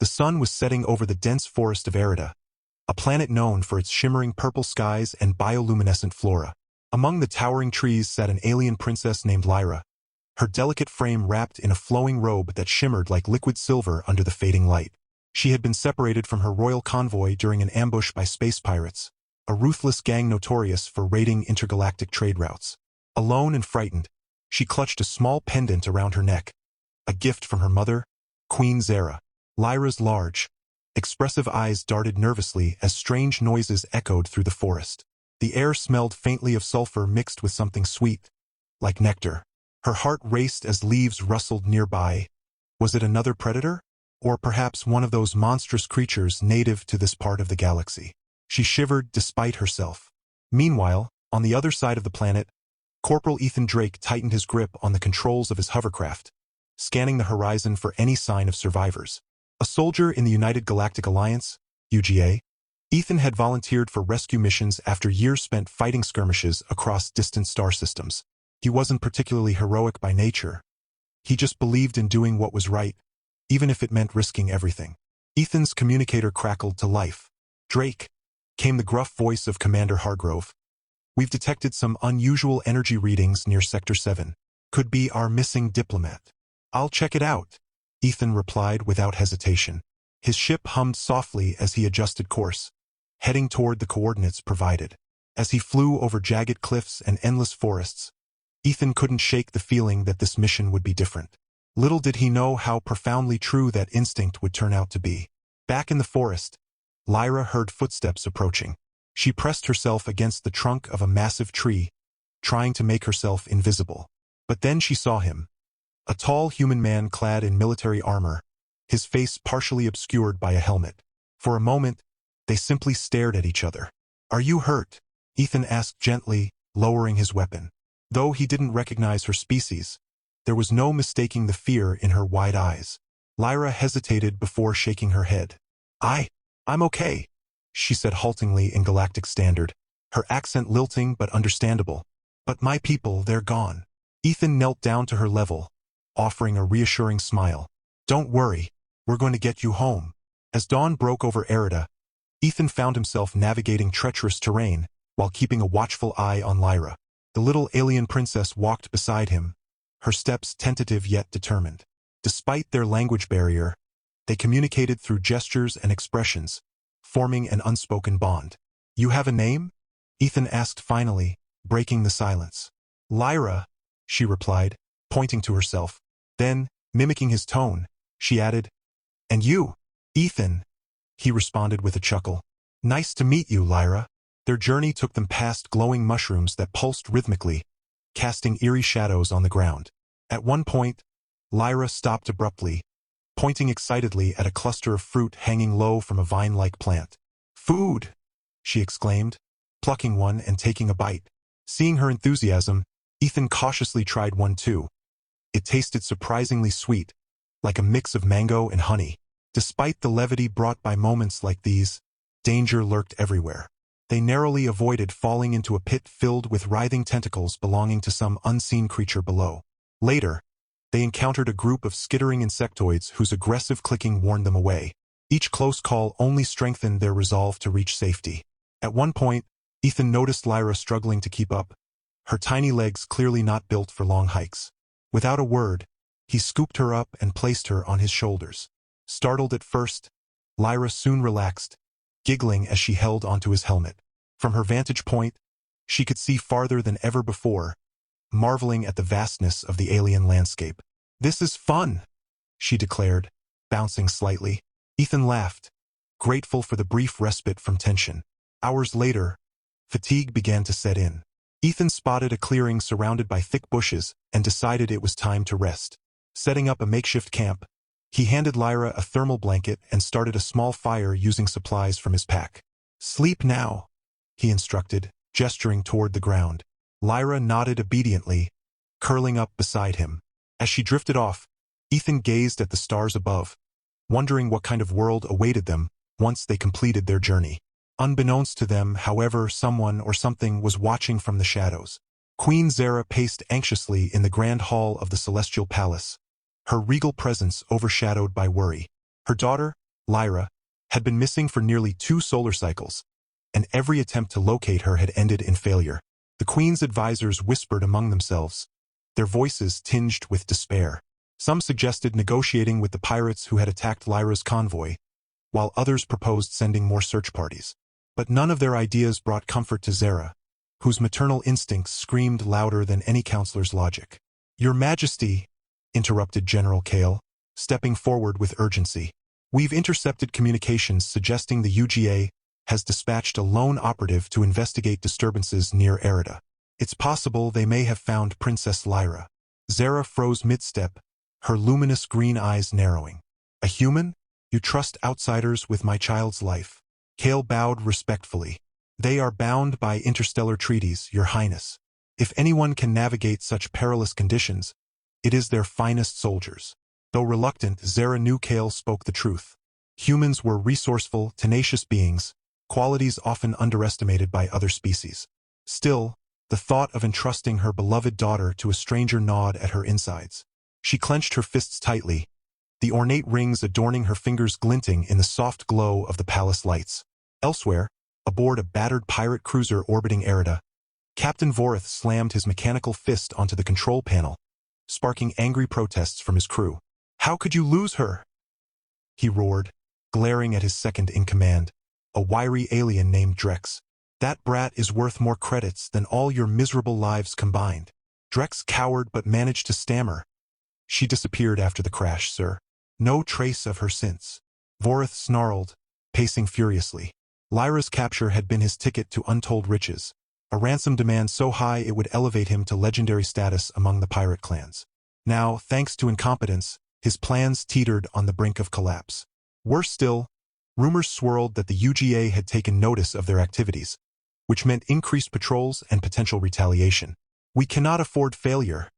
The sun was setting over the dense forest of Erida, a planet known for its shimmering purple skies and bioluminescent flora. Among the towering trees sat an alien princess named Lyra, her delicate frame wrapped in a flowing robe that shimmered like liquid silver under the fading light. She had been separated from her royal convoy during an ambush by space pirates, a ruthless gang notorious for raiding intergalactic trade routes. Alone and frightened, she clutched a small pendant around her neck, a gift from her mother, Queen Zara. Lyra's large, expressive eyes darted nervously as strange noises echoed through the forest. The air smelled faintly of sulfur mixed with something sweet, like nectar. Her heart raced as leaves rustled nearby. Was it another predator? Or perhaps one of those monstrous creatures native to this part of the galaxy? She shivered despite herself. Meanwhile, on the other side of the planet, Corporal Ethan Drake tightened his grip on the controls of his hovercraft, scanning the horizon for any sign of survivors. A soldier in the United Galactic Alliance, UGA, Ethan had volunteered for rescue missions after years spent fighting skirmishes across distant star systems. He wasn't particularly heroic by nature. He just believed in doing what was right, even if it meant risking everything. Ethan's communicator crackled to life. "Drake," came the gruff voice of Commander Hargrove. "We've detected some unusual energy readings near Sector 7. Could be our missing diplomat." "I'll check it out," Ethan replied without hesitation. His ship hummed softly as he adjusted course, heading toward the coordinates provided. As he flew over jagged cliffs and endless forests, Ethan couldn't shake the feeling that this mission would be different. Little did he know how profoundly true that instinct would turn out to be. Back in the forest, Lyra heard footsteps approaching. She pressed herself against the trunk of a massive tree, trying to make herself invisible. But then she saw him. A tall human man clad in military armor, his face partially obscured by a helmet. For a moment, they simply stared at each other. "Are you hurt?" Ethan asked gently, lowering his weapon. Though he didn't recognize her species, there was no mistaking the fear in her wide eyes. Lyra hesitated before shaking her head. I'm okay," she said haltingly in Galactic Standard, her accent lilting but understandable. "But my people, they're gone." Ethan knelt down to her level, offering a reassuring smile. "Don't worry, we're going to get you home." As dawn broke over Erida, Ethan found himself navigating treacherous terrain while keeping a watchful eye on Lyra. The little alien princess walked beside him, her steps tentative yet determined. Despite their language barrier, they communicated through gestures and expressions, forming an unspoken bond. "You have a name?" Ethan asked finally, breaking the silence. "Lyra," she replied, pointing to herself. Then, mimicking his tone, she added, "And you?" "Ethan," he responded with a chuckle. "Nice to meet you, Lyra." Their journey took them past glowing mushrooms that pulsed rhythmically, casting eerie shadows on the ground. At one point, Lyra stopped abruptly, pointing excitedly at a cluster of fruit hanging low from a vine-like plant. "Food!" she exclaimed, plucking one and taking a bite. Seeing her enthusiasm, Ethan cautiously tried one too. It tasted surprisingly sweet, like a mix of mango and honey. Despite the levity brought by moments like these, danger lurked everywhere. They narrowly avoided falling into a pit filled with writhing tentacles belonging to some unseen creature below. Later, they encountered a group of skittering insectoids whose aggressive clicking warned them away. Each close call only strengthened their resolve to reach safety. At one point, Ethan noticed Lyra struggling to keep up, her tiny legs clearly not built for long hikes. Without a word, he scooped her up and placed her on his shoulders. Startled at first, Lyra soon relaxed, giggling as she held onto his helmet. From her vantage point, she could see farther than ever before, marveling at the vastness of the alien landscape. "This is fun," she declared, bouncing slightly. Ethan laughed, grateful for the brief respite from tension. Hours later, fatigue began to set in. Ethan spotted a clearing surrounded by thick bushes and decided it was time to rest. Setting up a makeshift camp, he handed Lyra a thermal blanket and started a small fire using supplies from his pack. "Sleep now," he instructed, gesturing toward the ground. Lyra nodded obediently, curling up beside him. As she drifted off, Ethan gazed at the stars above, wondering what kind of world awaited them once they completed their journey. Unbeknownst to them, however, someone or something was watching from the shadows. Queen Zara paced anxiously in the grand hall of the Celestial Palace, her regal presence overshadowed by worry. Her daughter, Lyra, had been missing for nearly 2 solar cycles, and every attempt to locate her had ended in failure. The Queen's advisors whispered among themselves, their voices tinged with despair. Some suggested negotiating with the pirates who had attacked Lyra's convoy, while others proposed sending more search parties. But none of their ideas brought comfort to Zara, whose maternal instincts screamed louder than any counselor's logic. "Your Majesty," interrupted General Kale, stepping forward with urgency. "We've intercepted communications suggesting the UGA has dispatched a lone operative to investigate disturbances near Erida. It's possible they may have found Princess Lyra." Zara froze mid-step, her luminous green eyes narrowing. "A human? You trust outsiders with my child's life?" Kale bowed respectfully. "They are bound by interstellar treaties, Your Highness. If anyone can navigate such perilous conditions, it is their finest soldiers." Though reluctant, Zara knew Kale spoke the truth. Humans were resourceful, tenacious beings, qualities often underestimated by other species. Still, the thought of entrusting her beloved daughter to a stranger gnawed at her insides. She clenched her fists tightly, the ornate rings adorning her fingers glinting in the soft glow of the palace lights. Elsewhere, aboard a battered pirate cruiser orbiting Erida, Captain Vorith slammed his mechanical fist onto the control panel, sparking angry protests from his crew. "How could you lose her?" he roared, glaring at his second-in-command, a wiry alien named Drex. "That brat is worth more credits than all your miserable lives combined." Drex cowered but managed to stammer. "She disappeared after the crash, sir. No trace of her since." Vorith snarled, pacing furiously. Lyra's capture had been his ticket to untold riches, a ransom demand so high it would elevate him to legendary status among the pirate clans. Now, thanks to incompetence, his plans teetered on the brink of collapse. Worse still, rumors swirled that the UGA had taken notice of their activities, which meant increased patrols and potential retaliation. "We cannot afford failure,"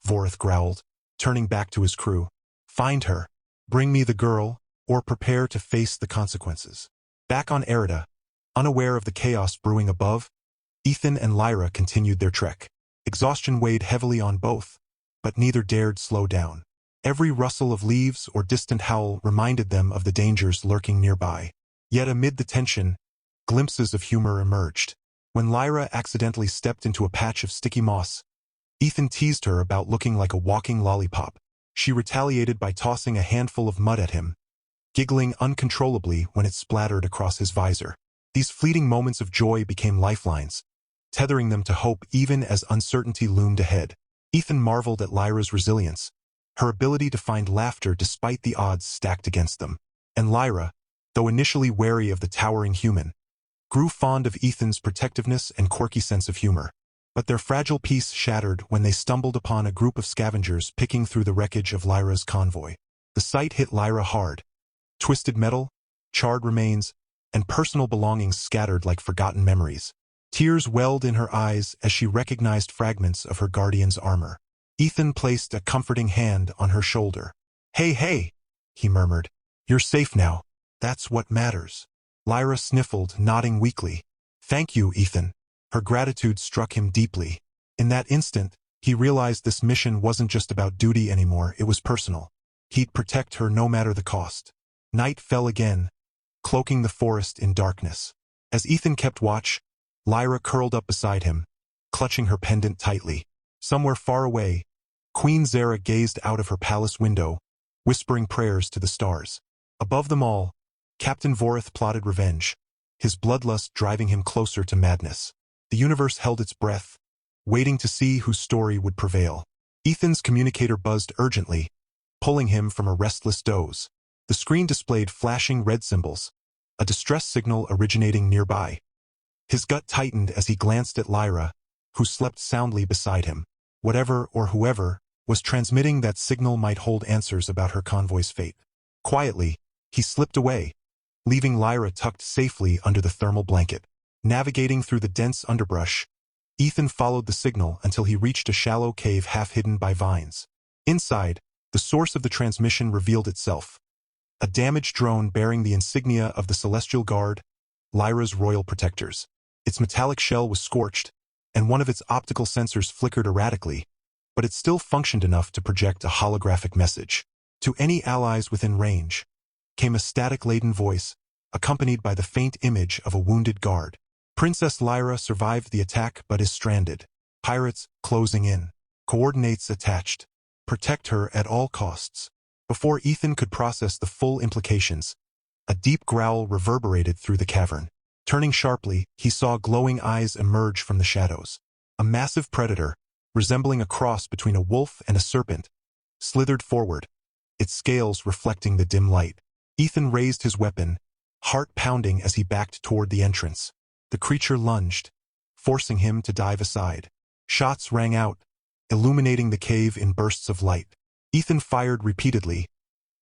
Vorith growled, turning back to his crew. "Find her, bring me the girl, or prepare to face the consequences." Back on Erida, unaware of the chaos brewing above, Ethan and Lyra continued their trek. Exhaustion weighed heavily on both, but neither dared slow down. Every rustle of leaves or distant howl reminded them of the dangers lurking nearby. Yet amid the tension, glimpses of humor emerged. When Lyra accidentally stepped into a patch of sticky moss, Ethan teased her about looking like a walking lollipop. She retaliated by tossing a handful of mud at him, giggling uncontrollably when it splattered across his visor. These fleeting moments of joy became lifelines, tethering them to hope even as uncertainty loomed ahead. Ethan marveled at Lyra's resilience, her ability to find laughter despite the odds stacked against them. And Lyra, though initially wary of the towering human, grew fond of Ethan's protectiveness and quirky sense of humor. But their fragile peace shattered when they stumbled upon a group of scavengers picking through the wreckage of Lyra's convoy. The sight hit Lyra hard. Twisted metal, charred remains, and personal belongings scattered like forgotten memories. Tears welled in her eyes as she recognized fragments of her guardian's armor. Ethan placed a comforting hand on her shoulder. Hey, he murmured. "You're safe now. That's what matters." Lyra sniffled, nodding weakly. "Thank you, Ethan." Her gratitude struck him deeply. In that instant, he realized this mission wasn't just about duty anymore, it was personal. He'd protect her no matter the cost. Night fell again, cloaking the forest in darkness. As Ethan kept watch, Lyra curled up beside him, clutching her pendant tightly. Somewhere far away, Queen Zara gazed out of her palace window, whispering prayers to the stars. Above them all, Captain Vorith plotted revenge, his bloodlust driving him closer to madness. The universe held its breath, waiting to see whose story would prevail. Ethan's communicator buzzed urgently, pulling him from a restless doze. The screen displayed flashing red symbols, a distress signal originating nearby. His gut tightened as he glanced at Lyra, who slept soundly beside him. Whatever or whoever was transmitting that signal might hold answers about her convoy's fate. Quietly, he slipped away, leaving Lyra tucked safely under the thermal blanket. Navigating through the dense underbrush, Ethan followed the signal until he reached a shallow cave half-hidden by vines. Inside, the source of the transmission revealed itself. A damaged drone bearing the insignia of the Celestial Guard, Lyra's royal protectors. Its metallic shell was scorched, and one of its optical sensors flickered erratically, but it still functioned enough to project a holographic message. To any allies within range, came a static-laden voice, accompanied by the faint image of a wounded guard. Princess Lyra survived the attack but is stranded. Pirates closing in. Coordinates attached. Protect her at all costs. Before Ethan could process the full implications, a deep growl reverberated through the cavern. Turning sharply, he saw glowing eyes emerge from the shadows. A massive predator, resembling a cross between a wolf and a serpent, slithered forward, its scales reflecting the dim light. Ethan raised his weapon, heart pounding as he backed toward the entrance. The creature lunged, forcing him to dive aside. Shots rang out, illuminating the cave in bursts of light. Ethan fired repeatedly,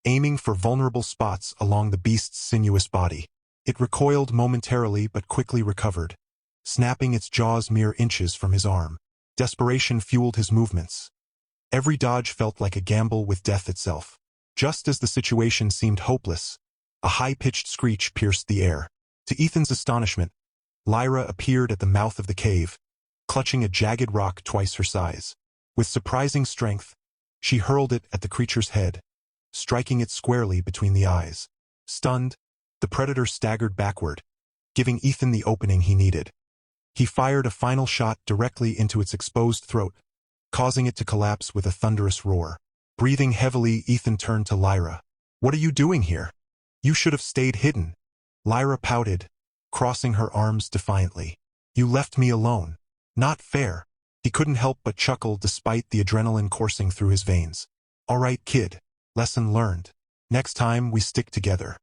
aiming for vulnerable spots along the beast's sinuous body. It recoiled momentarily but quickly recovered, snapping its jaws mere inches from his arm. Desperation fueled his movements. Every dodge felt like a gamble with death itself. Just as the situation seemed hopeless, a high-pitched screech pierced the air. To Ethan's astonishment, Lyra appeared at the mouth of the cave, clutching a jagged rock twice her size. With surprising strength, she hurled it at the creature's head, striking it squarely between the eyes. Stunned, the predator staggered backward, giving Ethan the opening he needed. He fired a final shot directly into its exposed throat, causing it to collapse with a thunderous roar. Breathing heavily, Ethan turned to Lyra. "What are you doing here? You should have stayed hidden." Lyra pouted, crossing her arms defiantly. "You left me alone. Not fair." He couldn't help but chuckle despite the adrenaline coursing through his veins. "All right, kid. Lesson learned. Next time we stick together."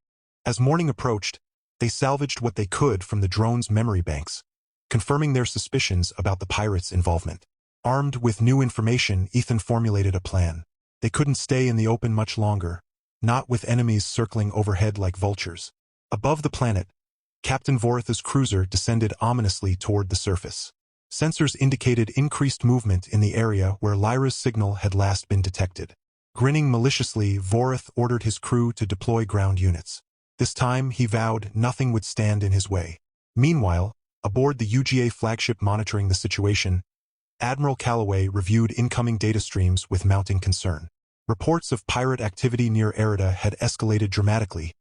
As morning approached, they salvaged what they could from the drone's memory banks, confirming their suspicions about the pirates' involvement. Armed with new information, Ethan formulated a plan. They couldn't stay in the open much longer, not with enemies circling overhead like vultures. Above the planet, Captain Voritha's cruiser descended ominously toward the surface. Sensors indicated increased movement in the area where Lyra's signal had last been detected. Grinning maliciously, Vorith ordered his crew to deploy ground units. This time, he vowed nothing would stand in his way. Meanwhile, aboard the UGA flagship monitoring the situation, Admiral Calloway reviewed incoming data streams with mounting concern. Reports of pirate activity near Erida had escalated dramatically,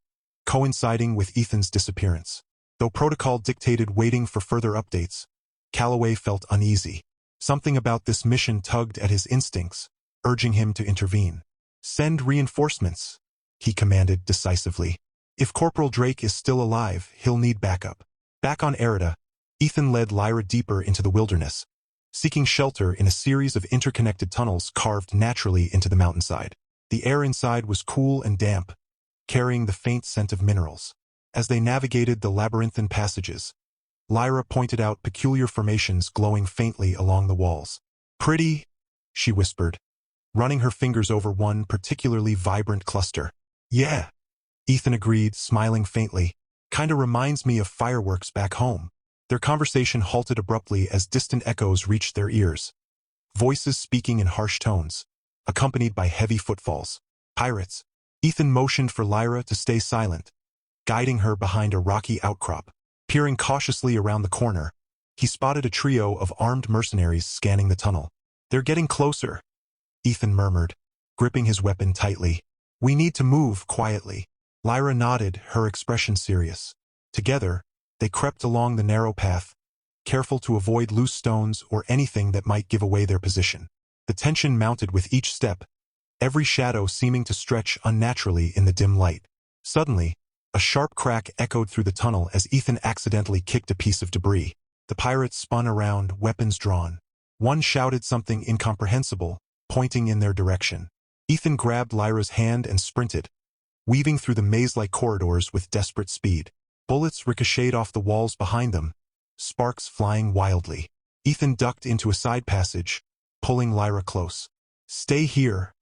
coinciding with Ethan's disappearance. Though protocol dictated waiting for further updates, Calloway felt uneasy. Something about this mission tugged at his instincts, urging him to intervene. "Send reinforcements," he commanded decisively. "If Corporal Drake is still alive, he'll need backup." Back on Erida, Ethan led Lyra deeper into the wilderness, seeking shelter in a series of interconnected tunnels carved naturally into the mountainside. The air inside was cool and damp, carrying the faint scent of minerals. As they navigated the labyrinthine passages, Lyra pointed out peculiar formations glowing faintly along the walls. "Pretty," she whispered, running her fingers over one particularly vibrant cluster. "Yeah," Ethan agreed, smiling faintly. "Kinda reminds me of fireworks back home." Their conversation halted abruptly as distant echoes reached their ears. Voices speaking in harsh tones, accompanied by heavy footfalls. "Pirates." Ethan motioned for Lyra to stay silent, guiding her behind a rocky outcrop. Peering cautiously around the corner, he spotted a trio of armed mercenaries scanning the tunnel. "They're getting closer," Ethan murmured, gripping his weapon tightly. "We need to move quietly." Lyra nodded, her expression serious. Together, they crept along the narrow path, careful to avoid loose stones or anything that might give away their position. The tension mounted with each step, every shadow seeming to stretch unnaturally in the dim light. Suddenly, a sharp crack echoed through the tunnel as Ethan accidentally kicked a piece of debris. The pirates spun around, weapons drawn. One shouted something incomprehensible, pointing in their direction. Ethan grabbed Lyra's hand and sprinted, weaving through the maze-like corridors with desperate speed. Bullets ricocheted off the walls behind them, sparks flying wildly. Ethan ducked into a side passage, pulling Lyra close. "Stay here,"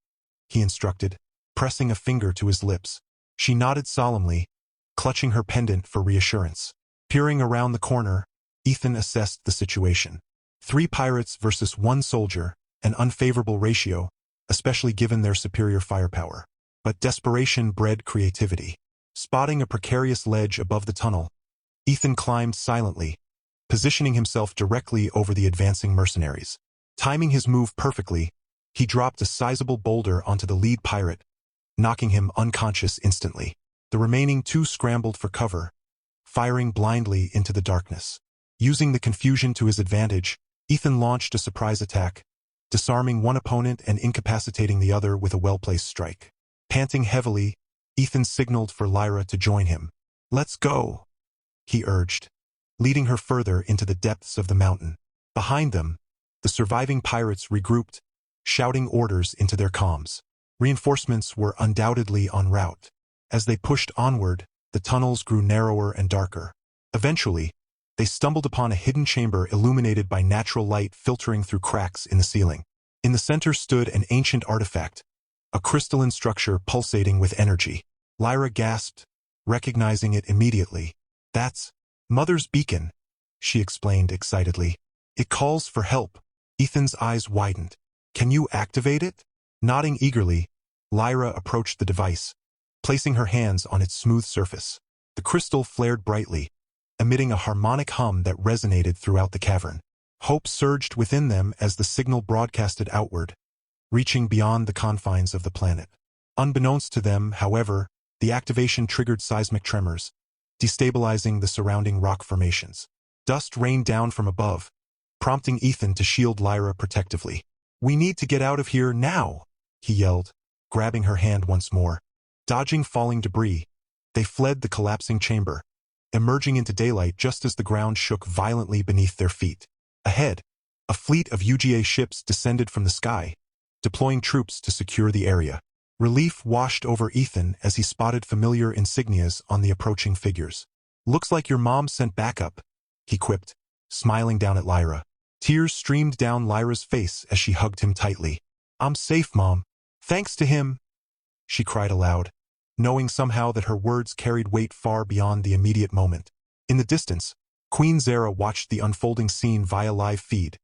he instructed, pressing a finger to his lips. She nodded solemnly, clutching her pendant for reassurance. Peering around the corner, Ethan assessed the situation. 3 pirates versus 1 soldier, an unfavorable ratio, especially given their superior firepower. But desperation bred creativity. Spotting a precarious ledge above the tunnel, Ethan climbed silently, positioning himself directly over the advancing mercenaries. Timing his move perfectly, he dropped a sizable boulder onto the lead pirate, knocking him unconscious instantly. The remaining two scrambled for cover, firing blindly into the darkness. Using the confusion to his advantage, Ethan launched a surprise attack, disarming one opponent and incapacitating the other with a well-placed strike. Panting heavily, Ethan signaled for Lyra to join him. "Let's go," he urged, leading her further into the depths of the mountain. Behind them, the surviving pirates regrouped, shouting orders into their comms. Reinforcements were undoubtedly en route. As they pushed onward, the tunnels grew narrower and darker. Eventually, they stumbled upon a hidden chamber illuminated by natural light filtering through cracks in the ceiling. In the center stood an ancient artifact, a crystalline structure pulsating with energy. Lyra gasped, recognizing it immediately. "That's Mother's beacon," she explained excitedly. "It calls for help." Ethan's eyes widened. "Can you activate it?" Nodding eagerly, Lyra approached the device, placing her hands on its smooth surface. The crystal flared brightly, emitting a harmonic hum that resonated throughout the cavern. Hope surged within them as the signal broadcasted outward, reaching beyond the confines of the planet. Unbeknownst to them, however, the activation triggered seismic tremors, destabilizing the surrounding rock formations. Dust rained down from above, prompting Ethan to shield Lyra protectively. "We need to get out of here now," he yelled, grabbing her hand once more. Dodging falling debris, they fled the collapsing chamber, emerging into daylight just as the ground shook violently beneath their feet. Ahead, a fleet of UGA ships descended from the sky, deploying troops to secure the area. Relief washed over Ethan as he spotted familiar insignias on the approaching figures. "Looks like your mom sent backup," he quipped, smiling down at Lyra. Tears streamed down Lyra's face as she hugged him tightly. "I'm safe, Mom. Thanks to him," she cried aloud, knowing somehow that her words carried weight far beyond the immediate moment. In the distance, Queen Zara watched the unfolding scene via live feed,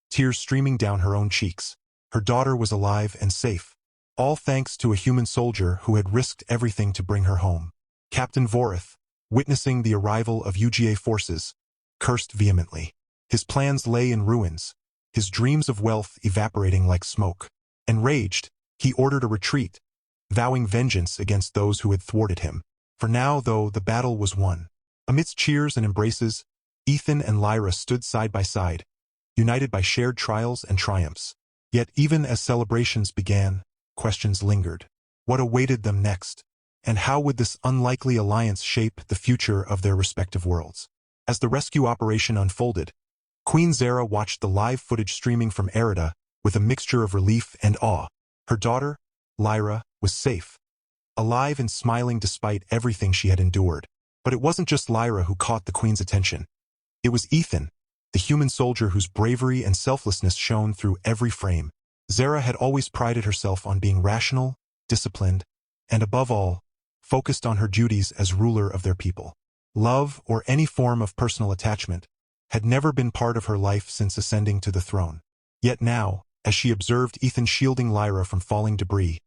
tears streaming down her own cheeks. Her daughter was alive and safe, all thanks to a human soldier who had risked everything to bring her home. Captain Vorith, witnessing the arrival of UGA forces, cursed vehemently. His plans lay in ruins, his dreams of wealth evaporating like smoke. Enraged, he ordered a retreat, vowing vengeance against those who had thwarted him. For now, though, the battle was won. Amidst cheers and embraces, Ethan and Lyra stood side by side, united by shared trials and triumphs. Yet even as celebrations began, questions lingered. What awaited them next? And how would this unlikely alliance shape the future of their respective worlds? As the rescue operation unfolded, Queen Zara watched the live footage streaming from Erida with a mixture of relief and awe. Her daughter, Lyra, was safe, alive and smiling despite everything she had endured. But it wasn't just Lyra who caught the Queen's attention. It was Ethan, the human soldier whose bravery and selflessness shone through every frame. Zara had always prided herself on being rational, disciplined, and above all, focused on her duties as ruler of their people. Love, or any form of personal attachment, had never been part of her life since ascending to the throne. Yet now, as she observed Ethan shielding Lyra from falling debris,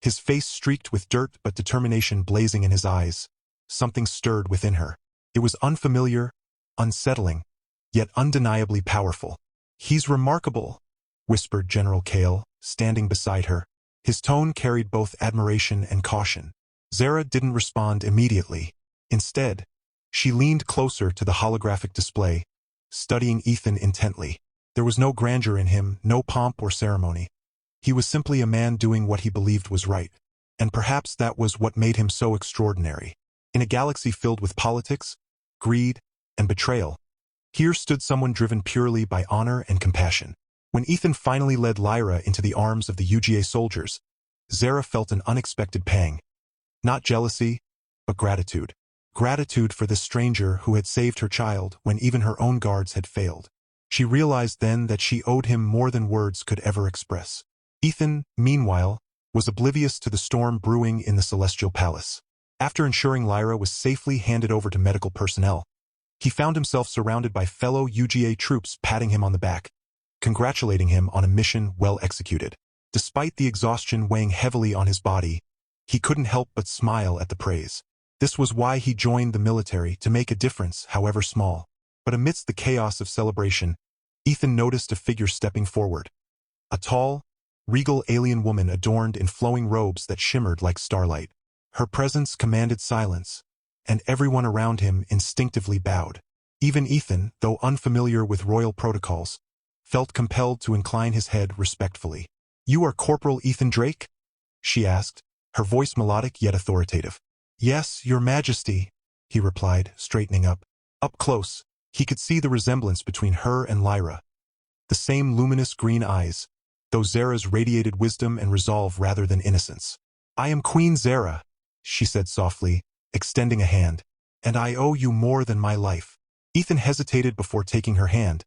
his face streaked with dirt but determination blazing in his eyes, something stirred within her. It was unfamiliar, unsettling, yet undeniably powerful. "He's remarkable," whispered General Kale, standing beside her. His tone carried both admiration and caution. Zara didn't respond immediately. Instead, she leaned closer to the holographic display, studying Ethan intently. There was no grandeur in him, no pomp or ceremony. He was simply a man doing what he believed was right. And perhaps that was what made him so extraordinary. In a galaxy filled with politics, greed, and betrayal, here stood someone driven purely by honor and compassion. When Ethan finally led Lyra into the arms of the UGA soldiers, Zara felt an unexpected pang. Not jealousy, but gratitude. Gratitude for this stranger who had saved her child when even her own guards had failed. She realized then that she owed him more than words could ever express. Ethan, meanwhile, was oblivious to the storm brewing in the Celestial Palace. After ensuring Lyra was safely handed over to medical personnel, he found himself surrounded by fellow UGA troops patting him on the back, congratulating him on a mission well executed. Despite the exhaustion weighing heavily on his body, he couldn't help but smile at the praise. This was why he joined the military, to make a difference, however small. But amidst the chaos of celebration, Ethan noticed a figure stepping forward. A tall, regal alien woman adorned in flowing robes that shimmered like starlight. Her presence commanded silence, and everyone around him instinctively bowed. Even Ethan, though unfamiliar with royal protocols, felt compelled to incline his head respectfully. "You are Corporal Ethan Drake?" she asked, her voice melodic yet authoritative. "Yes, your majesty," he replied, straightening up. Up close, he could see the resemblance between her and Lyra. The same luminous green eyes, though Zara's radiated wisdom and resolve rather than innocence. "I am Queen Zara," she said softly, extending a hand, "and I owe you more than my life." Ethan hesitated before taking her hand,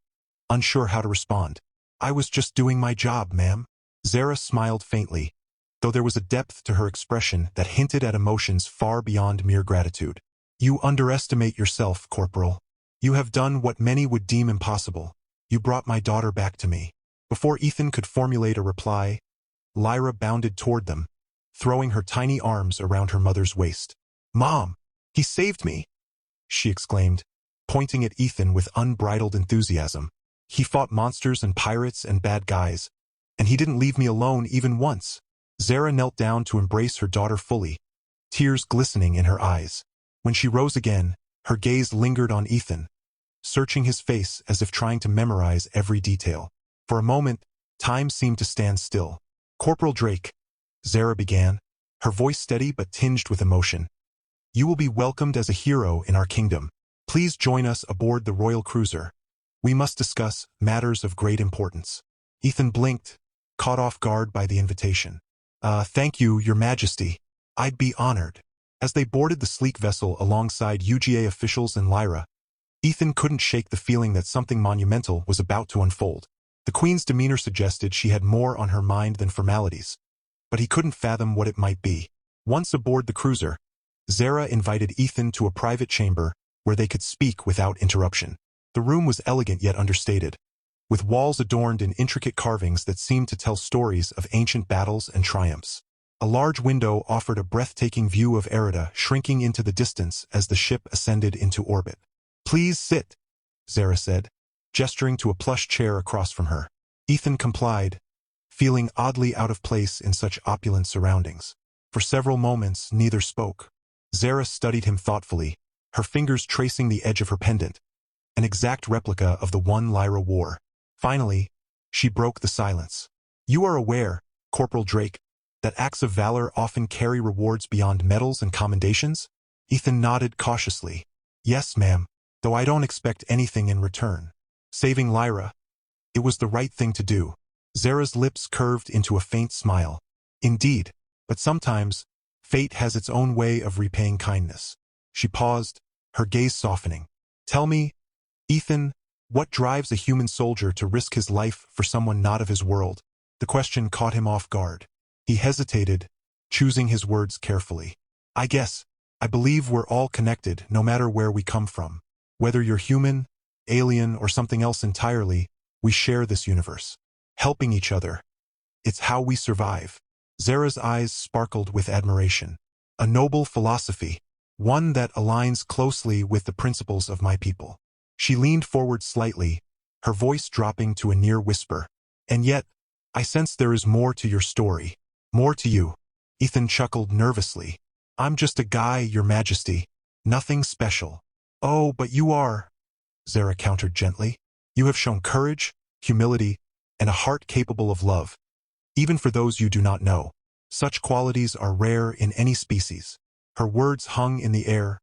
unsure how to respond. "I was just doing my job, ma'am." Zara smiled faintly, though there was a depth to her expression that hinted at emotions far beyond mere gratitude. "You underestimate yourself, Corporal. You have done what many would deem impossible. You brought my daughter back to me." Before Ethan could formulate a reply, Lyra bounded toward them, throwing her tiny arms around her mother's waist. "Mom, he saved me!" she exclaimed, pointing at Ethan with unbridled enthusiasm. "He fought monsters and pirates and bad guys, and he didn't leave me alone even once." Zara knelt down to embrace her daughter fully, tears glistening in her eyes. When she rose again, her gaze lingered on Ethan, searching his face as if trying to memorize every detail. For a moment, time seemed to stand still. "Corporal Drake," Zara began, her voice steady but tinged with emotion. "You will be welcomed as a hero in our kingdom. Please join us aboard the royal cruiser. We must discuss matters of great importance." Ethan blinked, caught off guard by the invitation. Thank you, your majesty. I'd be honored." As they boarded the sleek vessel alongside UGA officials and Lyra, Ethan couldn't shake the feeling that something monumental was about to unfold. The Queen's demeanor suggested she had more on her mind than formalities, but he couldn't fathom what it might be. Once aboard the cruiser, Zara invited Ethan to a private chamber where they could speak without interruption. The room was elegant yet understated, with walls adorned in intricate carvings that seemed to tell stories of ancient battles and triumphs. A large window offered a breathtaking view of Erida shrinking into the distance as the ship ascended into orbit. "Please sit," Zara said, gesturing to a plush chair across from her. Ethan complied, feeling oddly out of place in such opulent surroundings. For several moments, neither spoke. Zara studied him thoughtfully, her fingers tracing the edge of her pendant, an exact replica of the one Lyra wore. Finally, she broke the silence. "You are aware, Corporal Drake, that acts of valor often carry rewards beyond medals and commendations?" Ethan nodded cautiously. "Yes, ma'am, though I don't expect anything in return. Saving Lyra, it was the right thing to do." Zara's lips curved into a faint smile. "Indeed, but sometimes, fate has its own way of repaying kindness." She paused, her gaze softening. "Tell me, Ethan, what drives a human soldier to risk his life for someone not of his world?" The question caught him off guard. He hesitated, choosing his words carefully. I believe we're all connected, no matter where we come from. Whether you're human, alien, or something else entirely, we share this universe. Helping each other. It's how we survive." Zara's eyes sparkled with admiration. "A noble philosophy, one that aligns closely with the principles of my people." She leaned forward slightly, her voice dropping to a near whisper. "And yet, I sense there is more to your story. More to you." Ethan chuckled nervously. "I'm just a guy, your majesty. Nothing special." "Oh, but you are," Zara countered gently. "You have shown courage, humility, and a heart capable of love, even for those you do not know. Such qualities are rare in any species." Her words hung in the air,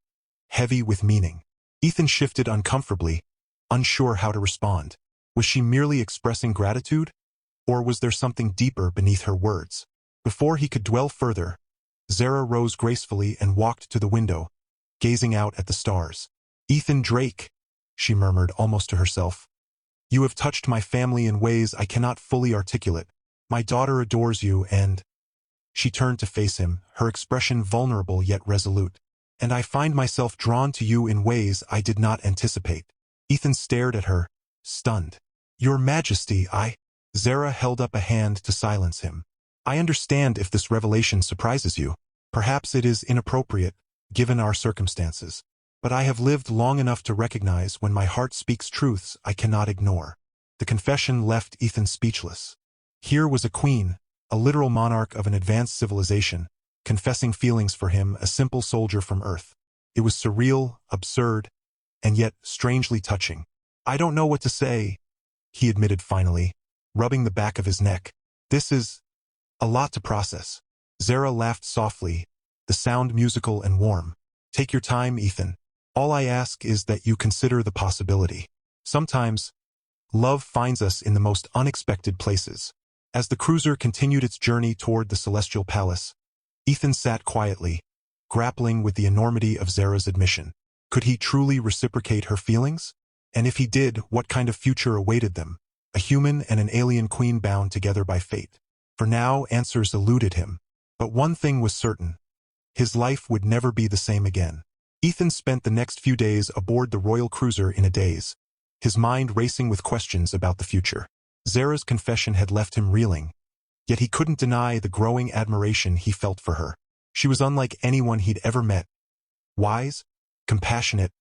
heavy with meaning. Ethan shifted uncomfortably, unsure how to respond. Was she merely expressing gratitude, or was there something deeper beneath her words? Before he could dwell further, Zara rose gracefully and walked to the window, gazing out at the stars. "Ethan Drake," she murmured almost to herself. "You have touched my family in ways I cannot fully articulate. My daughter adores you and—" She turned to face him, her expression vulnerable yet resolute. "And I find myself drawn to you in ways I did not anticipate." Ethan stared at her, stunned. "Your Majesty, Zara held up a hand to silence him. "I understand if this revelation surprises you. Perhaps it is inappropriate, given our circumstances. But I have lived long enough to recognize when my heart speaks truths I cannot ignore." The confession left Ethan speechless. Here was a queen, a literal monarch of an advanced civilization, confessing feelings for him, a simple soldier from Earth. It was surreal, absurd, and yet strangely touching. "I don't know what to say," he admitted finally, rubbing the back of his neck. "This is a lot to process." Zara laughed softly, the sound musical and warm. "Take your time, Ethan. All I ask is that you consider the possibility. Sometimes, love finds us in the most unexpected places." As the cruiser continued its journey toward the Celestial Palace, Ethan sat quietly, grappling with the enormity of Zara's admission. Could he truly reciprocate her feelings? And if he did, what kind of future awaited them? A human and an alien queen bound together by fate. For now, answers eluded him. But one thing was certain. His life would never be the same again. Ethan spent the next few days aboard the royal cruiser in a daze, his mind racing with questions about the future. Zara's confession had left him reeling, yet he couldn't deny the growing admiration he felt for her. She was unlike anyone he'd ever met. Wise, compassionate,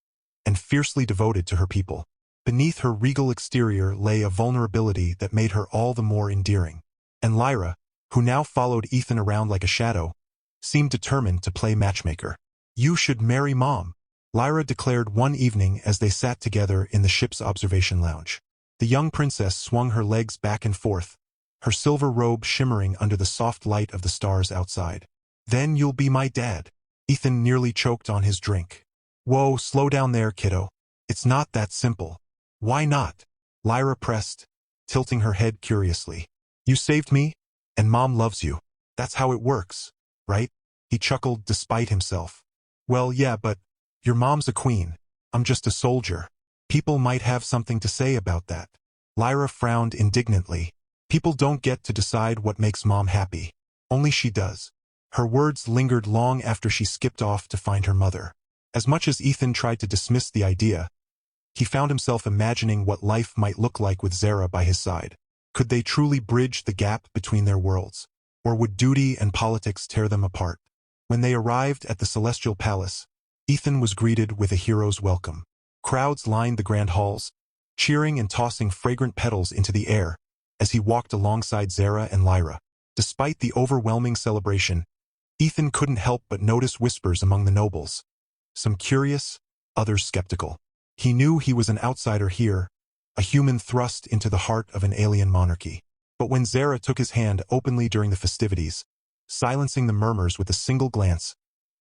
and fiercely devoted to her people. Beneath her regal exterior lay a vulnerability that made her all the more endearing. And Lyra, who now followed Ethan around like a shadow, seemed determined to play matchmaker. "You should marry Mom," Lyra declared one evening as they sat together in the ship's observation lounge. The young princess swung her legs back and forth, her silver robe shimmering under the soft light of the stars outside. "Then you'll be my dad." Ethan nearly choked on his drink. "Whoa, slow down there, kiddo. It's not that simple." "Why not?" Lyra pressed, tilting her head curiously. "You saved me, and Mom loves you. That's how it works, right?" He chuckled despite himself. "Well, yeah, but your mom's a queen. I'm just a soldier. People might have something to say about that." Lyra frowned indignantly. "People don't get to decide what makes Mom happy. Only she does." Her words lingered long after she skipped off to find her mother. As much as Ethan tried to dismiss the idea, he found himself imagining what life might look like with Zara by his side. Could they truly bridge the gap between their worlds? Or would duty and politics tear them apart? When they arrived at the Celestial Palace, Ethan was greeted with a hero's welcome. Crowds lined the grand halls, cheering and tossing fragrant petals into the air as he walked alongside Zara and Lyra. Despite the overwhelming celebration, Ethan couldn't help but notice whispers among the nobles. Some curious, others skeptical. He knew he was an outsider here, a human thrust into the heart of an alien monarchy. But when Zara took his hand openly during the festivities, silencing the murmurs with a single glance,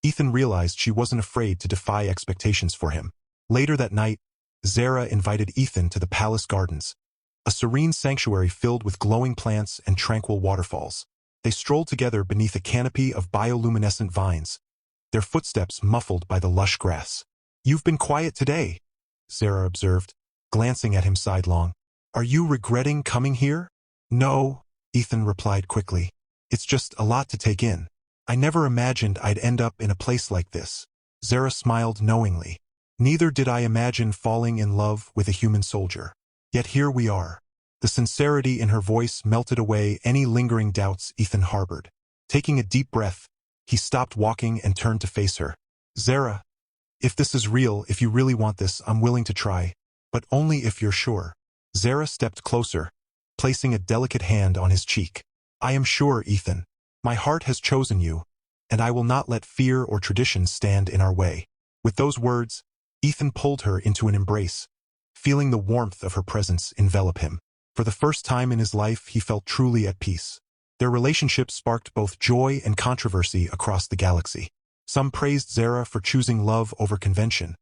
Ethan realized she wasn't afraid to defy expectations for him. Later that night, Zara invited Ethan to the palace gardens, a serene sanctuary filled with glowing plants and tranquil waterfalls. They strolled together beneath a canopy of bioluminescent vines, their footsteps muffled by the lush grass. "You've been quiet today," Zara observed, glancing at him sidelong. "Are you regretting coming here?" "No," Ethan replied quickly. "It's just a lot to take in. I never imagined I'd end up in a place like this." Zara smiled knowingly. "Neither did I imagine falling in love with a human soldier. Yet here we are." The sincerity in her voice melted away any lingering doubts Ethan harbored. Taking a deep breath, he stopped walking and turned to face her. "Zara, if this is real, if you really want this, I'm willing to try, but only if you're sure." Zara stepped closer, placing a delicate hand on his cheek. "I am sure, Ethan. My heart has chosen you, and I will not let fear or tradition stand in our way." With those words, Ethan pulled her into an embrace, feeling the warmth of her presence envelop him. For the first time in his life, he felt truly at peace. Their relationship sparked both joy and controversy across the galaxy. Some praised Zara for choosing love over convention,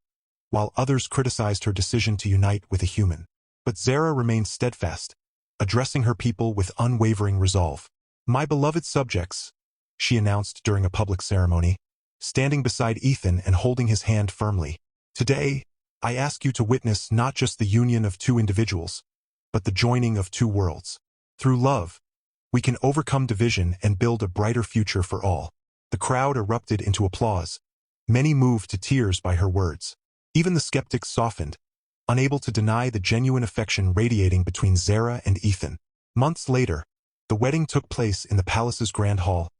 while others criticized her decision to unite with a human. But Zara remained steadfast, addressing her people with unwavering resolve. "My beloved subjects," she announced during a public ceremony, standing beside Ethan and holding his hand firmly. "Today, I ask you to witness not just the union of two individuals, but the joining of two worlds. Through love, we can overcome division and build a brighter future for all." The crowd erupted into applause, many moved to tears by her words. Even the skeptics softened, unable to deny the genuine affection radiating between Zara and Ethan. Months later, the wedding took place in the palace's grand hall,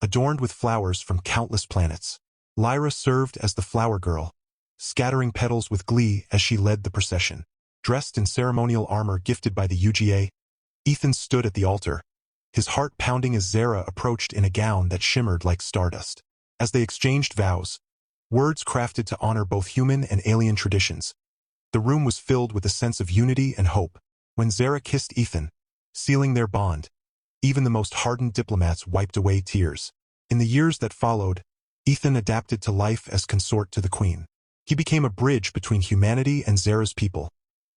adorned with flowers from countless planets. Lyra served as the flower girl, scattering petals with glee as she led the procession. Dressed in ceremonial armor gifted by the UGA, Ethan stood at the altar, his heart pounding as Zara approached in a gown that shimmered like stardust. As they exchanged vows, words crafted to honor both human and alien traditions, the room was filled with a sense of unity and hope. When Zara kissed Ethan, sealing their bond, even the most hardened diplomats wiped away tears. In the years that followed, Ethan adapted to life as consort to the queen. He became a bridge between humanity and Zara's people,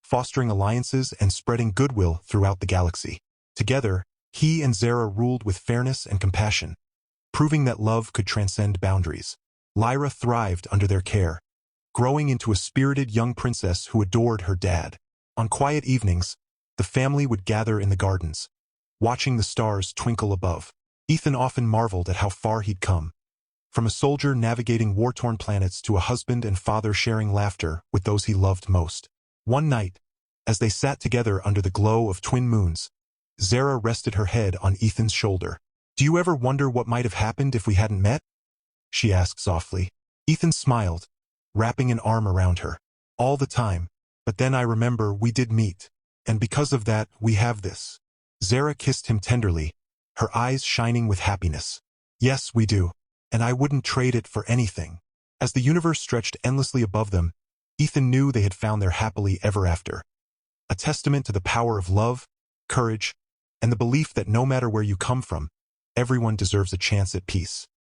fostering alliances and spreading goodwill throughout the galaxy. Together, he and Zara ruled with fairness and compassion, proving that love could transcend boundaries. Lyra thrived under their care, growing into a spirited young princess who adored her dad. On quiet evenings, the family would gather in the gardens, watching the stars twinkle above. Ethan often marveled at how far he'd come, from a soldier navigating war-torn planets to a husband and father sharing laughter with those he loved most. One night, as they sat together under the glow of twin moons, Zara rested her head on Ethan's shoulder. "Do you ever wonder what might have happened if we hadn't met?" she asked softly. Ethan smiled, wrapping an arm around her. "All the time, but then I remember we did meet, and because of that, we have this." Zara kissed him tenderly, her eyes shining with happiness. "Yes, we do, and I wouldn't trade it for anything." As the universe stretched endlessly above them, Ethan knew they had found their happily ever after, a testament to the power of love, courage, and the belief that no matter where you come from, everyone deserves a chance at peace.